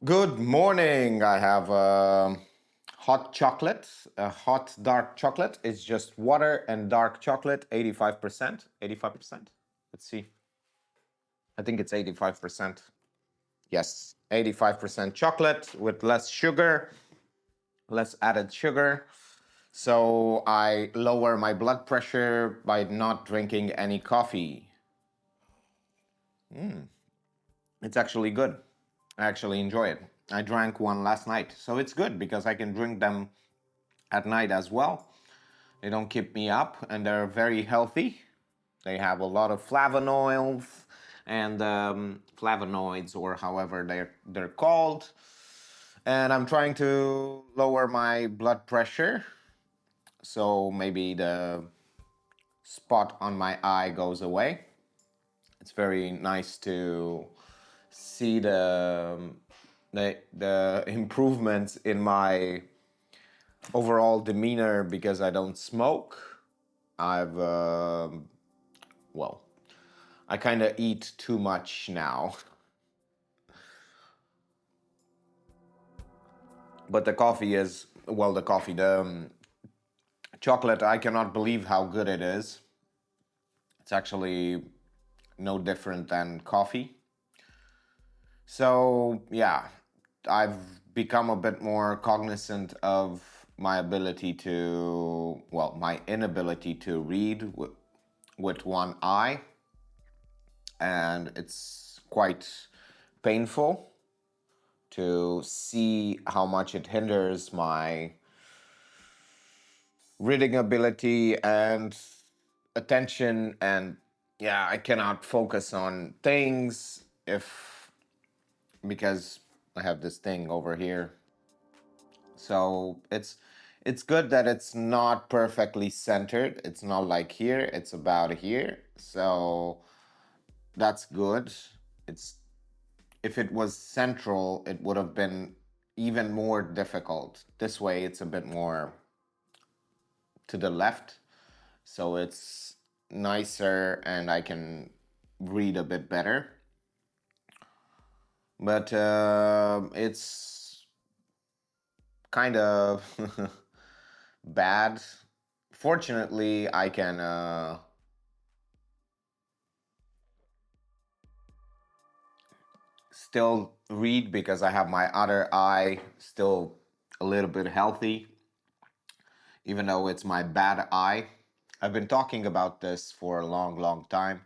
Good morning. I have hot chocolate, a hot dark chocolate. It's just water and dark chocolate, 85%. 85%. Let's see. I think it's 85%. Yes, 85% chocolate with less sugar, less added sugar. So I lower my blood pressure by not drinking any coffee. It's actually good. I actually enjoy it. I drank one last night. So it's good because I can drink them at night as well. They don't keep me up and they're very healthy. They have a lot of flavonoids and flavonoids, or however they're called. And I'm trying to lower my blood pressure, so maybe the spot on my eye goes away. It's very nice to see the improvements in my overall demeanor because I don't smoke. I've well, I kind of eat too much now. But the coffee is, well, the chocolate, I cannot believe how good it is. It's actually no different than coffee. So, yeah, I've become a bit more cognizant of my ability to, well, my inability to read with one eye. And it's quite painful to see how much it hinders my reading ability and attention. And yeah, I cannot focus on things if because I have this thing over here. So it's good that it's not perfectly centered. It's not like here, it's about here. So that's good. It's If it was central, it would have been even more difficult. This way, it's a bit more to the left, so it's nicer and I can read a bit better. But it's kind of bad. Fortunately, I can still read because I have my other eye still a little bit healthy, even though it's my bad eye. I've been talking about this for a long, long time.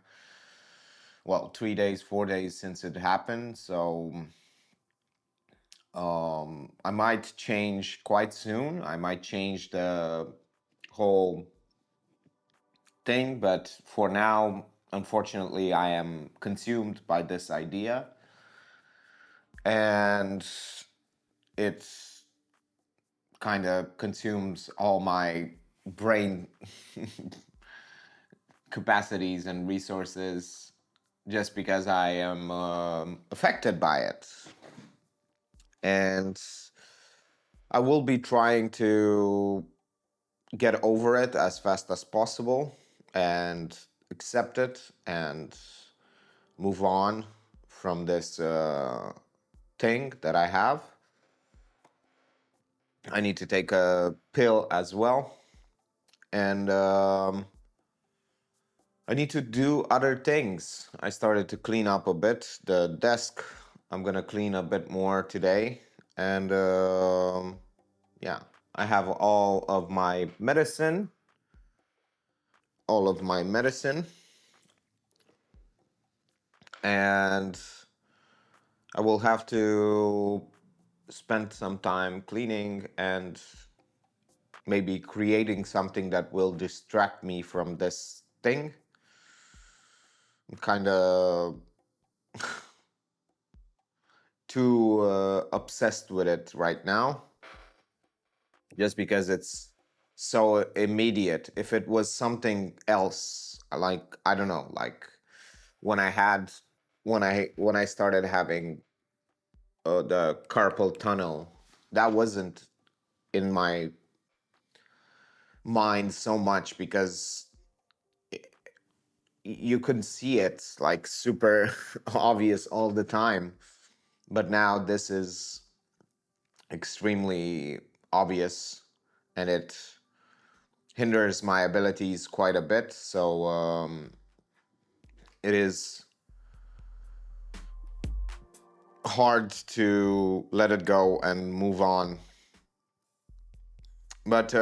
Well, 3 days, 4 days since it happened. So I might change quite soon. I might change the whole thing, but for now, unfortunately, I am consumed by this idea, and it's kind of consumes all my brain capacities and resources just because I am affected by it. And I will be trying to get over it as fast as possible and accept it and move on from this thing that I have. I need to take a pill as well. And I need to do other things. I started to clean up a bit. The desk, I'm going to clean a bit more today. And yeah, I have all of my medicine, and I will have to spend some time cleaning and maybe creating something that will distract me from this thing. I'm kind of too obsessed with it right now, just because it's so immediate. If it was something else, like I don't know, like when I had when I started having the carpal tunnel, that wasn't in my mind so much because you could see it like super obvious all the time. But now this is extremely obvious, and it hinders my abilities quite a bit. So it is hard to let it go and move on. But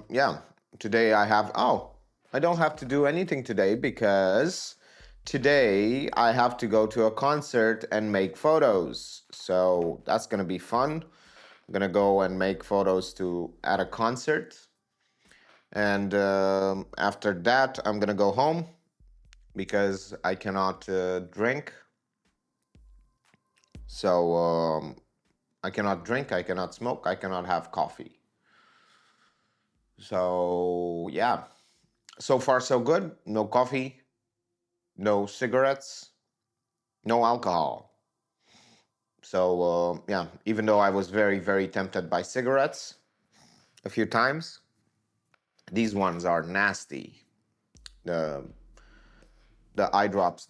yeah, today I have, oh, I don't have to do anything today because today I have to go to a concert and make photos. So that's going to be fun. I'm going to go and make photos to at a concert. And after that, I'm going to go home because I cannot drink. So I cannot drink, I cannot smoke, I cannot have coffee. So yeah, so far so good. No coffee, no cigarettes, no alcohol. So yeah, even though I was very, very tempted by cigarettes a few times, these ones are nasty. The the eye drops,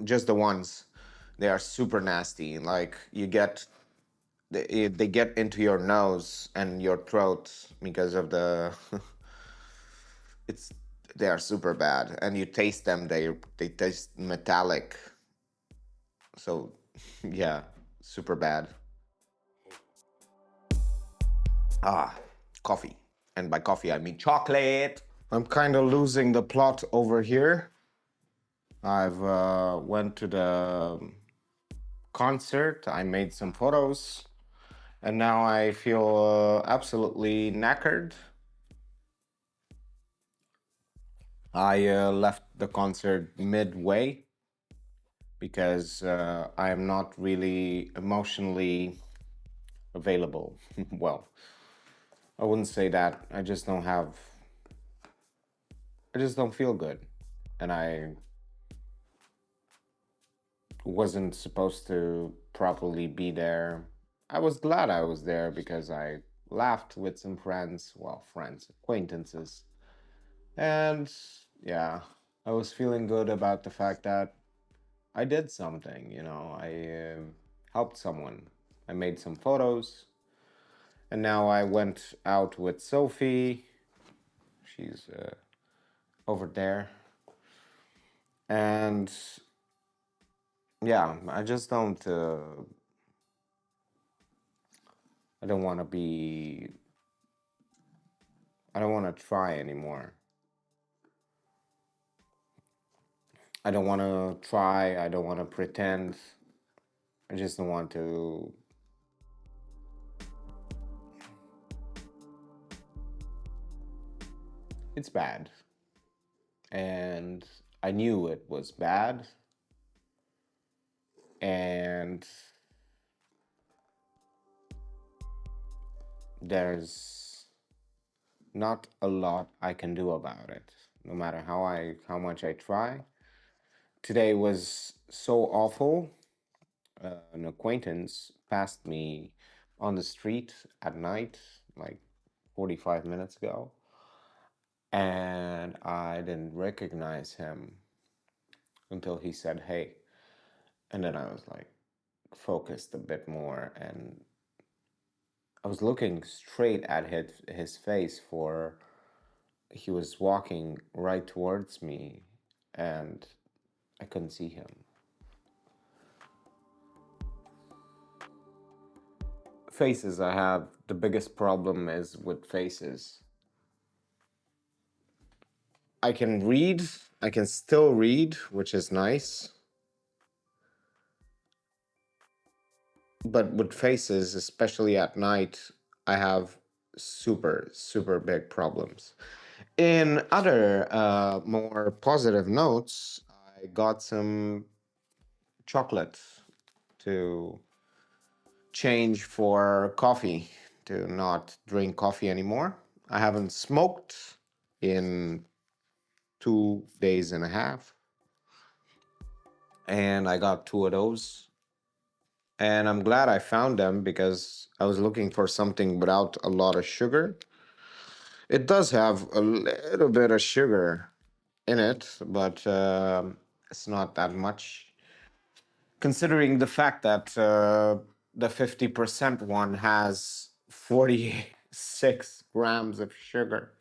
just the ones, they are super nasty. Like you get they get into your nose and your throat because of the it's they are super bad, and you taste them, they taste metallic. So yeah, super bad. Ah, coffee. And by coffee I mean chocolate. I'm kind of losing the plot over here. I've went to the concert, I made some photos, and now I feel absolutely knackered. I left the concert midway because I am not really emotionally available. Well, I wouldn't say that. I just don't feel good. And I wasn't supposed to properly be there. I was glad I was there because I laughed with some friends, well, friends, acquaintances. And yeah, I was feeling good about the fact that I did something, you know, I helped someone. I made some photos, and now I went out with Sophie. She's over there. And yeah, I don't want to be, I don't want to try anymore. I don't want to try, I don't want to pretend. I just don't want to. It's bad. And I knew it was bad. And there's not a lot I can do about it, no matter how much I try. Today was so awful. An acquaintance passed me on the street at night, like 45 minutes ago, and I didn't recognize him until he said, "Hey." And then I was like focused a bit more, and I was looking straight at his face for he was walking right towards me, and I couldn't see him. Faces, I have the biggest problem is with faces. I can read, I can still read, which is nice. But with faces, especially at night, I have super, super big problems. In other more positive notes, I got some chocolate to change for coffee, to not drink coffee anymore. I haven't smoked in 2 days and a half, and I got two of those. And I'm glad I found them because I was looking for something without a lot of sugar. It does have a little bit of sugar in it, but it's not that much considering the fact that the 50% one has 46 grams of sugar.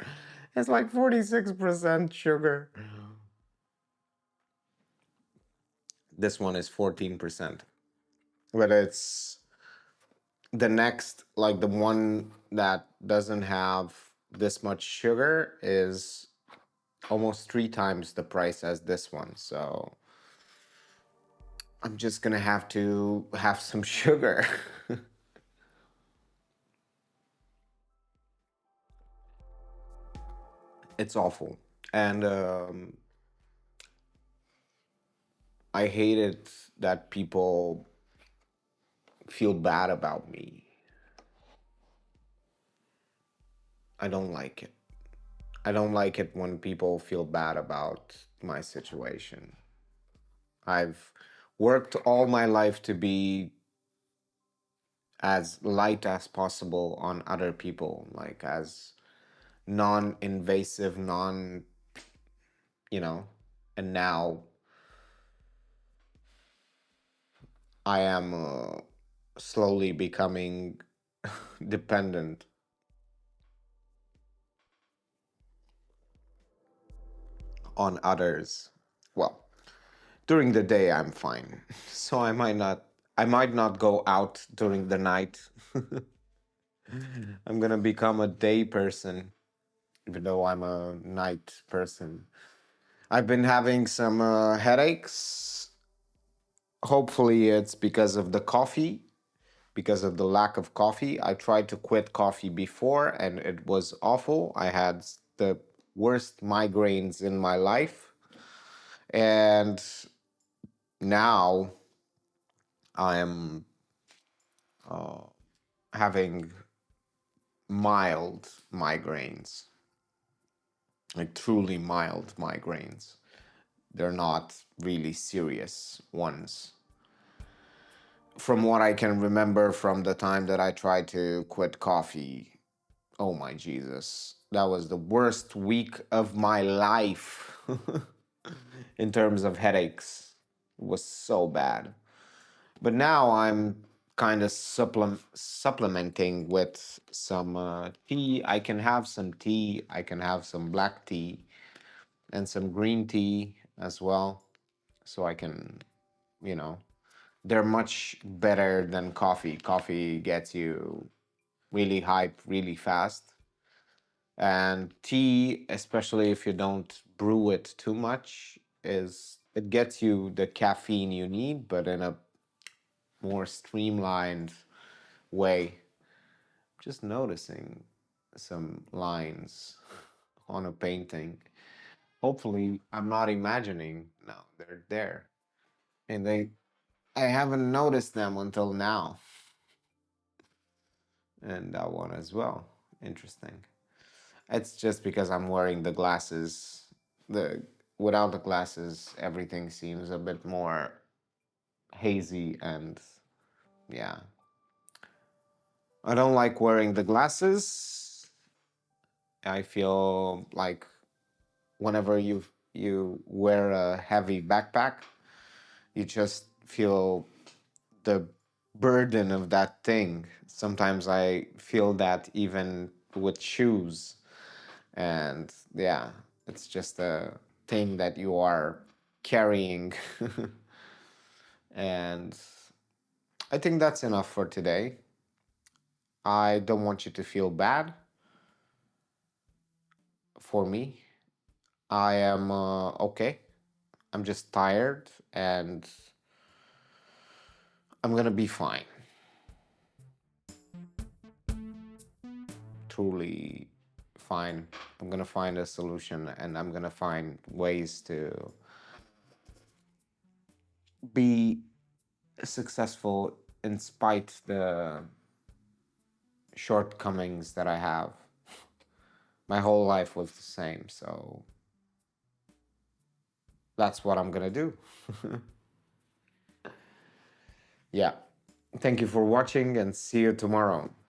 It's like 46% sugar. This one is 14%. But it's the next, like the one that doesn't have this much sugar is almost 3 times the price as this one. So I'm just gonna have to have some sugar. It's awful. And I hate it that people feel bad about me. I don't like it. I don't like it when people feel bad about my situation. I've worked all my life to be as light as possible on other people, like as non invasive, non, you know, and now I am slowly becoming dependent on others. Well, during the day I'm fine. So I might not go out during the night. I'm going to become a day person even though I'm a night person. I've been having some headaches. Hopefully it's because of the coffee, because of the lack of coffee. I tried to quit coffee before and it was awful. I had the worst migraines in my life. And now I am having mild migraines, like truly mild migraines. They're not really serious ones. From what I can remember from the time that I tried to quit coffee, oh my Jesus, that was the worst week of my life in terms of headaches. It was so bad. But now I'm kind of supplementing with some tea. I can have some tea, I can have some black tea and some green tea as well. So I can, you know, they're much better than coffee. Coffee gets you really hype really fast. And tea, especially if you don't brew it too much, is it gets you the caffeine you need, but in a more streamlined way. Just noticing some lines on a painting. Hopefully, I'm not imagining. No, they're there. And I haven't noticed them until now. And that one as well. Interesting. It's just because I'm wearing the glasses. The Without the glasses, everything seems a bit more hazy and yeah. I don't like wearing the glasses. I feel like whenever you wear a heavy backpack, you just feel the burden of that thing. Sometimes I feel that even with shoes. And yeah, it's just a thing that you are carrying. And I think that's enough for today. I don't want you to feel bad for me. I am okay. I'm just tired and I'm gonna be fine. Truly fine. I'm gonna find a solution and I'm gonna find ways to be successful in spite the shortcomings that I have. My whole life was the same, so that's what I'm gonna do. Yeah. Thank you for watching and see you tomorrow.